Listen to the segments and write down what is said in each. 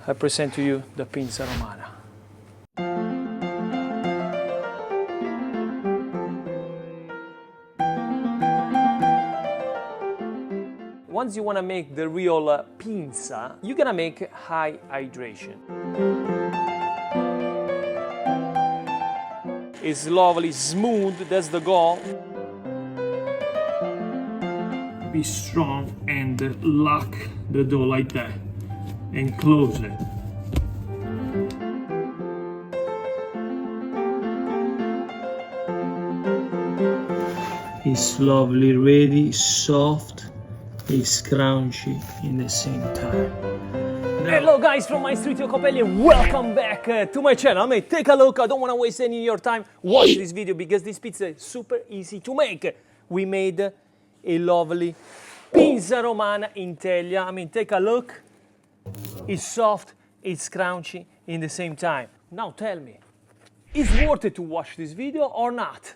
I present to you the pinsa romana. Once you want to make the real pinsa, you're gonna make high hydration. It's lovely, smooth, that's the goal. Be strong and lock the dough like that and close it. It's lovely, ready, soft. It's crunchy in the same time. Hello guys from my street Iacopelli and welcome back to my channel. I mean, take a look, I don't want to waste any of your time. Watch this video because this pizza is super easy to make. We made a lovely pinsa romana in teglia. I mean, take a look. It's soft, it's crunchy in the same time. Now tell me, is it worth it to watch this video or not?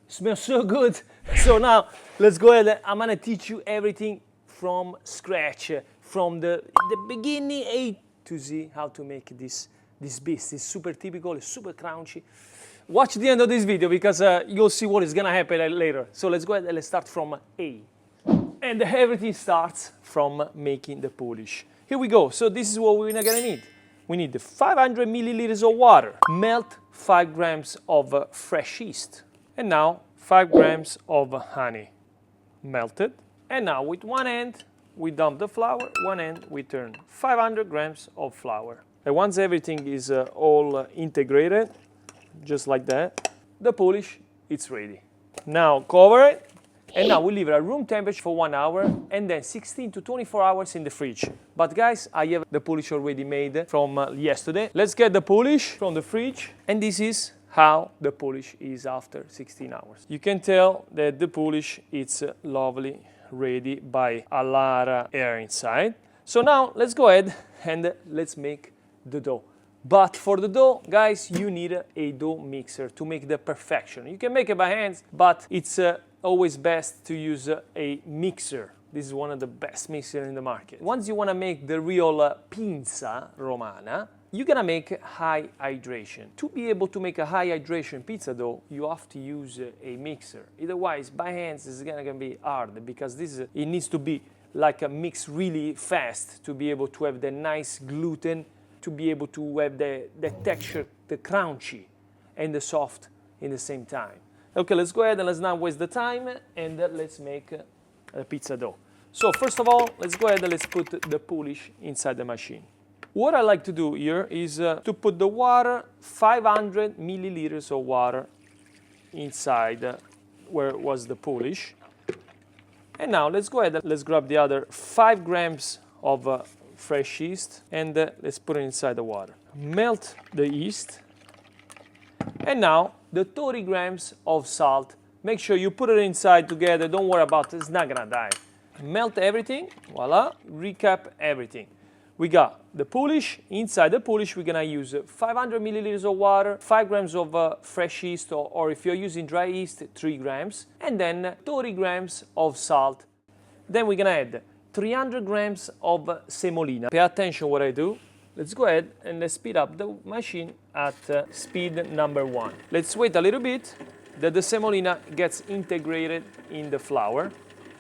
Smells so good. So now let's go ahead. I'm gonna teach you everything from scratch, from the beginning A to Z, how to make this beast. It's super typical, it's super crunchy. Watch the end of this video because you'll see what is gonna happen later. So let's go ahead and let's start from A. And everything starts from making the polish. Here we go. So this is what we're gonna need. We need 500 milliliters of water, melt 5 grams of fresh yeast, and now 5 grams of honey, melted. And now with one hand, we dump the flour, one hand we turn 500 grams of flour. And once everything is all integrated, just like that, the polish, it's ready. Now cover it, and now we leave it at room temperature for 1 hour, and then 16 to 24 hours in the fridge. But guys, I have the polish already made from yesterday. Let's get the polish from the fridge, and this is how the polish is after 16 hours. You can tell that the polish is lovely, ready by a lot of air inside. So now let's go ahead and let's make the dough. But for the dough, guys, you need a dough mixer to make the perfection. You can make it by hands, but it's always best to use a mixer. This is one of the best mixers in the market. Once you want to make the real pinsa romana, you're gonna make high hydration. To be able to make a high hydration pizza dough, you have to use a mixer. Otherwise, by hands, it's gonna be hard because it needs to be like a mix really fast to be able to have the nice gluten, to be able to have the texture, the crunchy and the soft in the same time. Okay, let's go ahead and let's not waste the time and let's make a pizza dough. So first of all, let's go ahead and let's put the polish inside the machine. What I like to do here is to put the water, 500 milliliters of water inside where was the polish. And now let's go ahead and let's grab the other 5 grams of fresh yeast and let's put it inside the water. Melt the yeast. And now the 30 grams of salt. Make sure you put it inside together. Don't worry about it. It's not gonna die. Melt everything. Voila. Recap everything. We got the polish. Inside the polish, we're gonna use 500 milliliters of water, 5 grams of fresh yeast, or if you're using dry yeast, 3 grams, and then 30 grams of salt. Then we're gonna add 300 grams of semolina. Pay attention what I do. Let's go ahead and let's speed up the machine at speed number 1. Let's wait a little bit that the semolina gets integrated in the flour.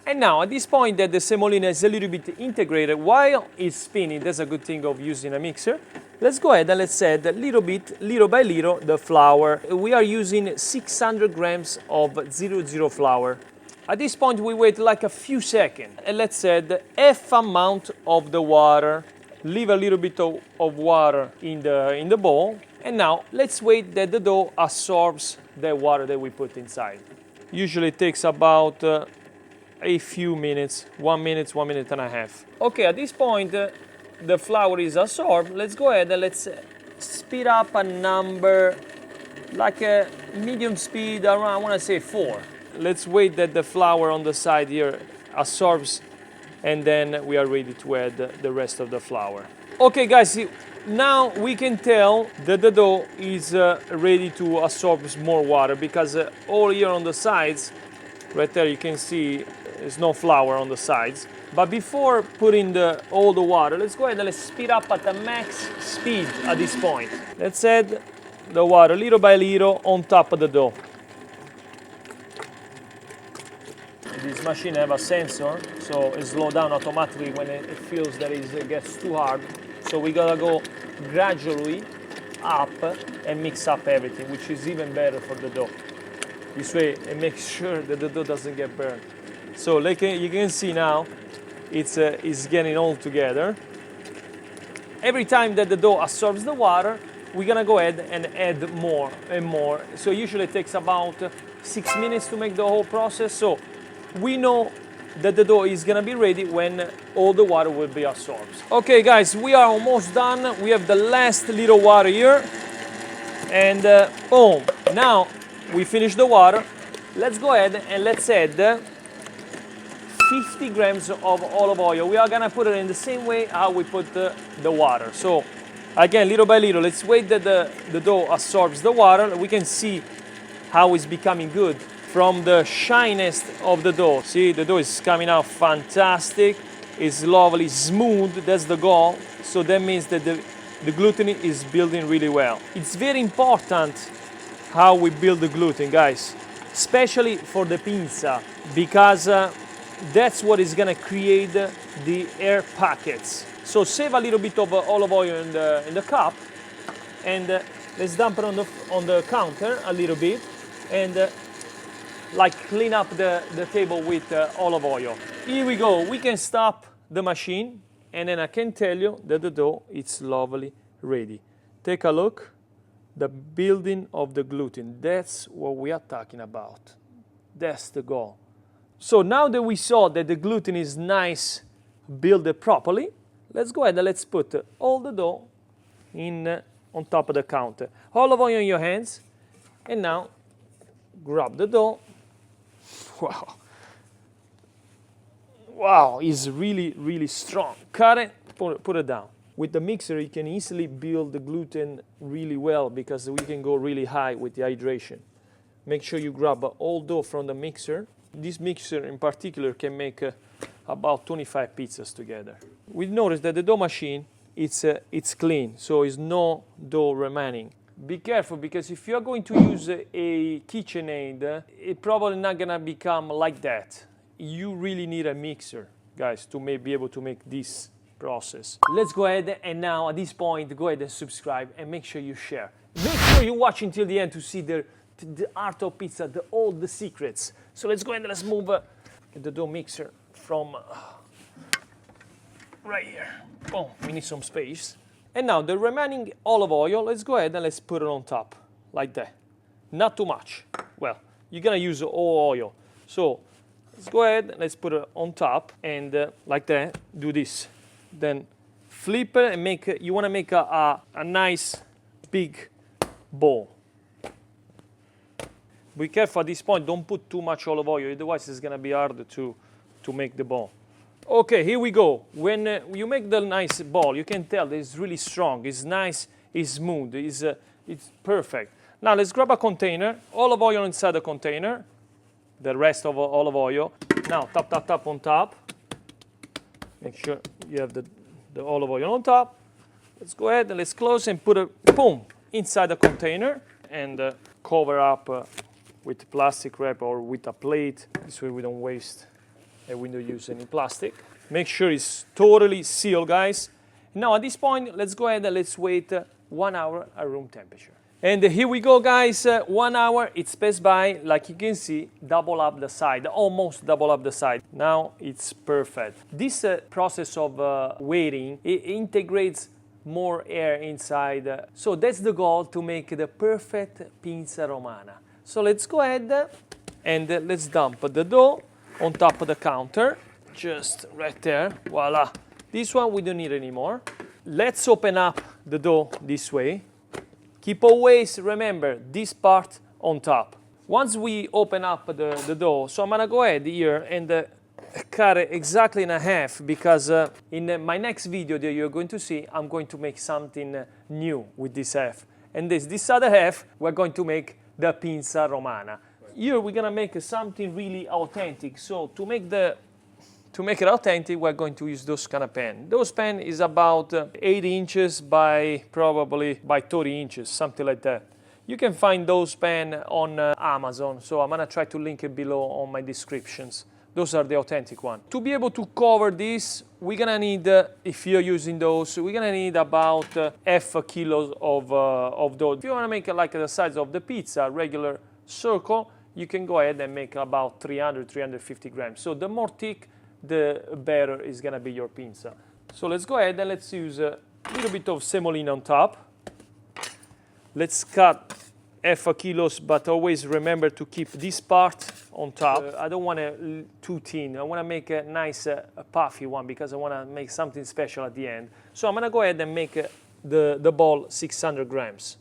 And now, at this point that the semolina is a little bit integrated while it's spinning, that's a good thing of using a mixer. Let's go ahead and let's add a little bit, little by little, the flour. We are using 600 grams of 00 flour. At this point, we wait like a few seconds. And let's add half amount of the water. Leave a little bit of water in the bowl. And now, let's wait that the dough absorbs the water that we put inside. Usually it takes about a few minutes, 1 minute and a half. Okay, at this point the flour is absorbed. Let's go ahead and let's speed up a number like a medium speed around, I want to say 4. Let's wait that the flour on the side here absorbs and then we are ready to add the rest of the flour. Okay guys, now we can tell that the dough is ready to absorb more water because all here on the sides, right there you can see there's no flour on the sides. But before putting all the water, let's go ahead and let's speed up at the max speed at this point. Let's add the water little by little on top of the dough. This machine have a sensor, so it slows down automatically when it feels that it gets too hard. So we gotta go gradually up and mix up everything, which is even better for the dough. This way it makes sure that the dough doesn't get burned. So like you can see now, it's getting all together. Every time that the dough absorbs the water, we're gonna go ahead and add more and more. So usually it takes about 6 minutes to make the whole process. So we know that the dough is gonna be ready when all the water will be absorbed. Okay guys, we are almost done. We have the last little water here. And boom, now we finished the water. Let's go ahead and let's add 50 grams of olive oil. We are gonna put it in the same way how we put the water. So again, little by little, let's wait that the dough absorbs the water. We can see how it's becoming good from the shyness of the dough. See, the dough is coming out fantastic. It's lovely, smooth, that's the goal. So that means that the gluten is building really well. It's very important how we build the gluten, guys, especially for the pinsa, because that's what is gonna create the air packets. So save a little bit of olive oil in the cup, and let's dump it on the counter a little bit, and like clean up the table with olive oil. Here we go. We can stop the machine, and then I can tell you that the dough is lovely ready. Take a look. The building of the gluten. That's what we are talking about. That's the goal. So now that we saw that the gluten is nice, built properly, let's go ahead and let's put all the dough on top of the counter. Olive oil in your hands, and now grab the dough. Wow. Wow, it's really, really strong. Cut it, put it down. With the mixer, you can easily build the gluten really well because we can go really high with the hydration. Make sure you grab all dough from the mixer. This mixer in particular can make about 25 pizzas together. We noticed that the dough machine, it's clean, so there's no dough remaining. Be careful, because if you're going to use a KitchenAid, it's probably not gonna become like that. You really need a mixer, guys, to be able to make this process. Let's go ahead and now at this point, go ahead and subscribe and make sure you share. Make sure you watch until the end to see the art of pizza, all the secrets. So let's go ahead and let's move the dough mixer from right here. Boom, we need some space. And now the remaining olive oil, let's go ahead and let's put it on top, like that. Not too much. Well, you're gonna use all oil. So let's go ahead and let's put it on top, and like that, do this. Then flip it and you wanna make a nice big ball. Be careful at this point, don't put too much olive oil, otherwise it's gonna be hard to make the ball. Okay, here we go. When you make the nice ball, you can tell that it's really strong, it's nice, it's smooth, it's perfect. Now let's grab a container, olive oil inside the container, the rest of olive oil. Now tap on top. Make sure you have the olive oil on top. Let's go ahead and let's close and put it, boom, inside the container, and cover up with plastic wrap or with a plate. This way we don't waste and we don't use any plastic. Make sure it's totally sealed, guys. Now at this point, let's go ahead and let's wait 1 hour at room temperature. And here we go, guys. 1 hour, it's passed by. Like you can see, double up the side, almost double up the side. Now it's perfect. This process of waiting, it integrates more air inside. So that's the goal, to make the perfect pinsa romana. So let's go ahead and let's dump the dough on top of the counter, just right there. Voila. This one we don't need anymore. Let's open up the dough this way. Keep always, remember, this part on top. Once we open up the dough, so I'm gonna go ahead here and cut it exactly in half, because in my next video that you're going to see, I'm going to make something new with this half. And this other half, we're going to make the pinsa romana. Here we're gonna make something really authentic. So to make the To make it authentic, we're going to use those kind of pan. Those pan is about 80 inches by probably by 30 inches, something like that. You can find those pan on Amazon, so I'm gonna try to link it below on my descriptions. Those are the authentic one. To be able to cover this, we're gonna need, if you're using those, we're gonna need about half a kilo of those. If you wanna make it like the size of the pizza, regular circle, you can go ahead and make about 300, 350 grams. So the more thick, the better is gonna be your pinsa. So let's go ahead and let's use a little bit of semolina on top. Let's cut half a kilo, but always remember to keep this part on top. I don't want it too thin. I want to make a nice puffy one because I want to make something special at the end. So I'm going to go ahead and make the ball 600 grams.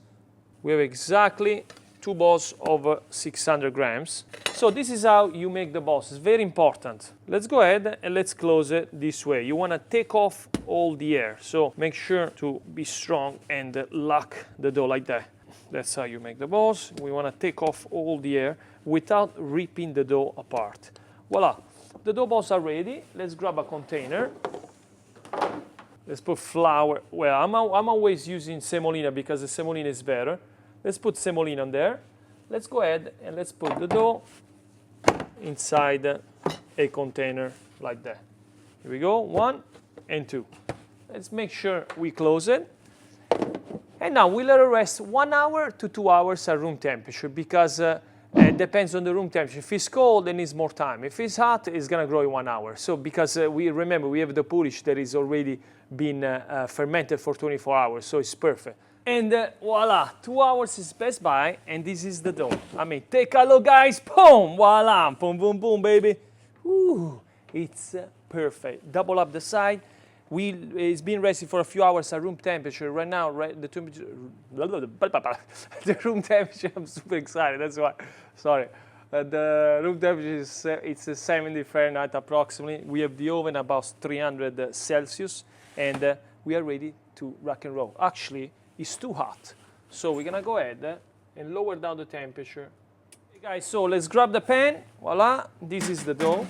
We have exactly 2 balls of 600 grams. So this is how you make the balls. It's very important. Let's go ahead and let's close it this way. You want to take off all the air. So make sure to be strong and lock the dough like that. That's how you make the balls. We want to take off all the air without ripping the dough apart. Voila, the dough balls are ready. Let's grab a container. Let's put flour. Well, I'm always using semolina because the semolina is better. Let's put semolina on there. Let's go ahead and let's put the dough inside a container like that. Here we go, 1 and 2. Let's make sure we close it. And now we let it rest 1 hour to 2 hours at room temperature because it depends on the room temperature. If it's cold, it needs more time. If it's hot, it's gonna grow in 1 hour. So because we have the porridge that is already been fermented for 24 hours, so it's perfect. And voila, 2 hours is passed by, and this is the dough. I mean, take a look, guys. Boom, voila, boom, boom, boom, baby. Ooh, it's perfect. Double up the side. It's been resting for a few hours at room temperature. Right now, the temperature, the room temperature, I'm super excited, that's why, sorry. The room temperature is it's 70 Fahrenheit approximately. We have the oven about 300 Celsius, and we are ready to rock and roll. Actually, it's too hot. So we're gonna go ahead and lower down the temperature. Okay, guys, so let's grab the pan, voila, this is the dough.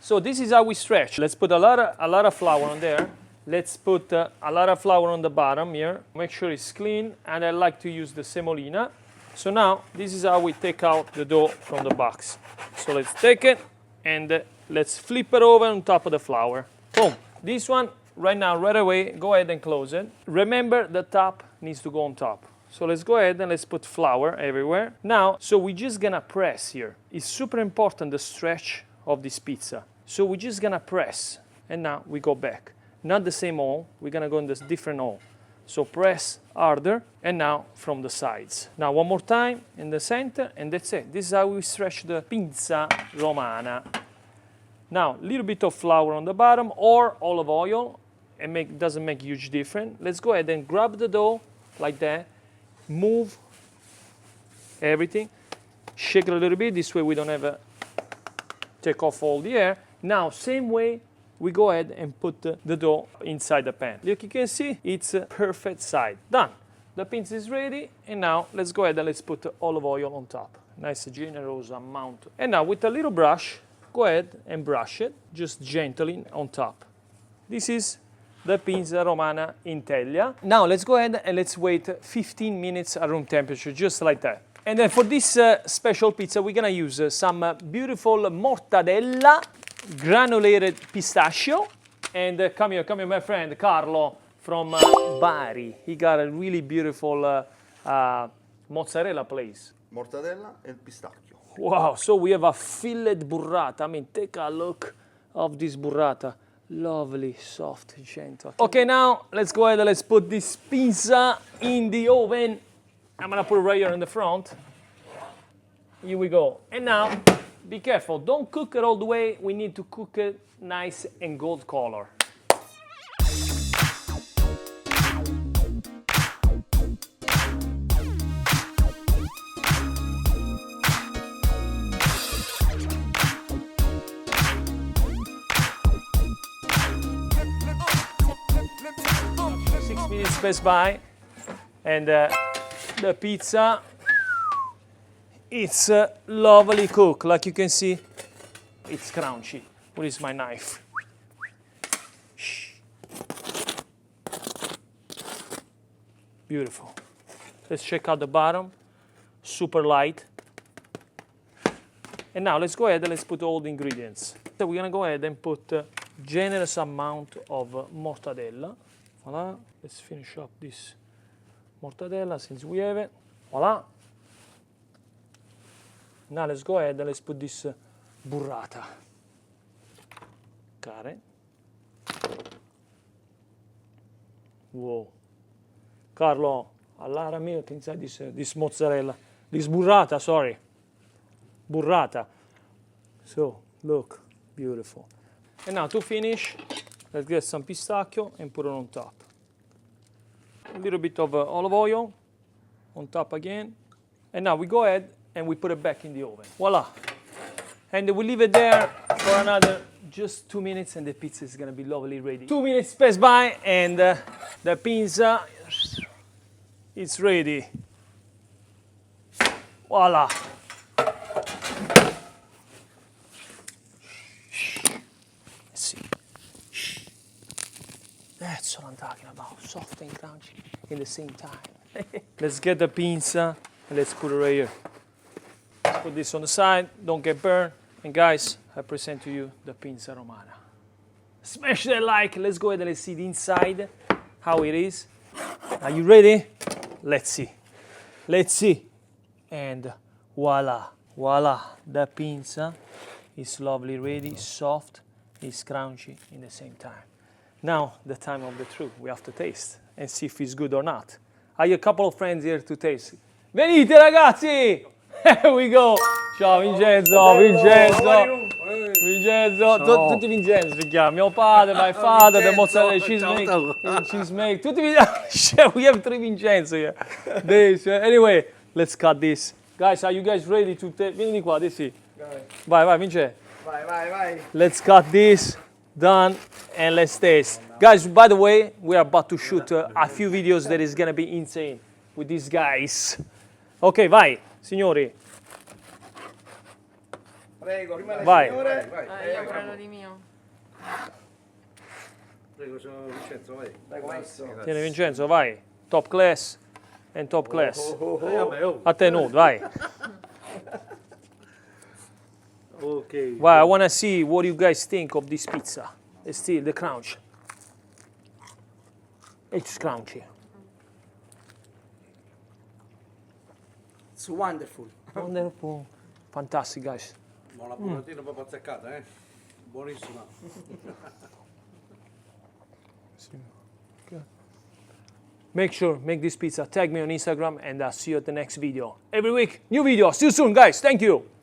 So this is how we stretch. Let's put a lot of flour on there. Let's put a lot of flour on the bottom here. Make sure it's clean, and I like to use the semolina. So now this is how we take out the dough from the box. So let's take it and let's flip it over on top of the flour. Boom. This one right now, right away, go ahead and close it. Remember, the top needs to go on top. So let's go ahead and let's put flour everywhere. Now, so we're just gonna press here. It's super important, the stretch of this pizza. So we're just gonna press, and now we go back. Not the same hole, we're gonna go in this different hole. So press harder, and now from the sides. Now one more time in the center, and that's it. This is how we stretch the pinsa romana. Now, a little bit of flour on the bottom or olive oil, it doesn't make a huge difference. Let's go ahead and grab the dough like that, move everything, shake it a little bit, this way we don't have a take off all the air. Now, same way, we go ahead and put the dough inside the pan. Like you can see, it's a perfect side. Done. The pinsa is ready, and now let's go ahead and let's put olive oil on top. Nice generous amount. And now with a little brush, go ahead and brush it, just gently on top. This is the pinsa romana in teglia. Now let's go ahead and let's wait 15 minutes at room temperature, just like that. And then for this special pizza, we're gonna use some beautiful mortadella, granulated pistachio, and come here, my friend Carlo from Bari. He got a really beautiful mozzarella place. Mortadella and pistachio. Wow, so we have a fillet burrata. I mean, take a look of this burrata. Lovely, soft, gentle. Okay, now let's go ahead and let's put this pizza in the oven. I'm gonna put it right here in the front. Here we go. And now, be careful, don't cook it all the way. We need to cook it nice and gold color. Pass by, and the pizza, it's lovely cooked. Like you can see, it's crunchy. Where is my knife? Beautiful. Let's check out the bottom. Super light. And now let's go ahead and let's put all the ingredients. So we're gonna go ahead and put a generous amount of mortadella. Voila. Let's finish up this mortadella since we have it. Voila. Now let's go ahead and let's put this burrata. Got it. Whoa. Carlo, a lot of milk inside this mozzarella. This burrata, sorry. Burrata. So, look, beautiful. And now to finish, let's get some pistachio and put it on top. A little bit of olive oil on top again. And now we go ahead and we put it back in the oven. Voila. And we leave it there for another just 2 minutes and the pizza is gonna be lovely ready. 2 minutes pass by and the pizza is ready. Voila. Let's see. That's what I'm talking about. Soft and crunchy in the same time. Let's get the pinsa and let's put it right here. Let's put this on the side, don't get burned. And guys, I present to you the pinsa romana. Smash that like, let's go ahead and let's see the inside, how it is. Are you ready? Let's see. Let's see. And voila, voila, the pinsa is lovely ready, soft, is crunchy in the same time. Now, the time of the truth. We have to taste and see if it's good or not. I have a couple of friends here to taste. Venite ragazzi! Here we go! Ciao Vincenzo, Vincenzo! Vincenzo, tutti Vincenzo si chiama. Mio padre, my father, the mozzarella cheese make. Tutti Vincenzo. We have 3 Vincenzo here. Anyway, let's cut this. Guys, are you guys ready to taste? Vieni qua, Desi. Vai, vai, Vincenzo. Vai. Let's cut this. Done, and let's taste. Guys, by the way, we are about to shoot a few videos that is gonna be insane with these guys. Ok, vai, signori. Prego, prima lei Vai. signore. Io prendo di mio. Prego, sono Vincenzo, vai. Prego, maestro. Tieni Vincenzo, vai. Top class and top class. Oh. A te nudo, vai. Ok. Vai, I wanna see what you guys think of this pizza. It's still the crunch. It's crunchy. It's wonderful. Wonderful. Fantastic, guys. Buona burratina proprio azzeccata, eh? Buonissima. Make this pizza. Tag me on Instagram and I'll see you at the next video. Every week, new video. See you soon, guys. Thank you.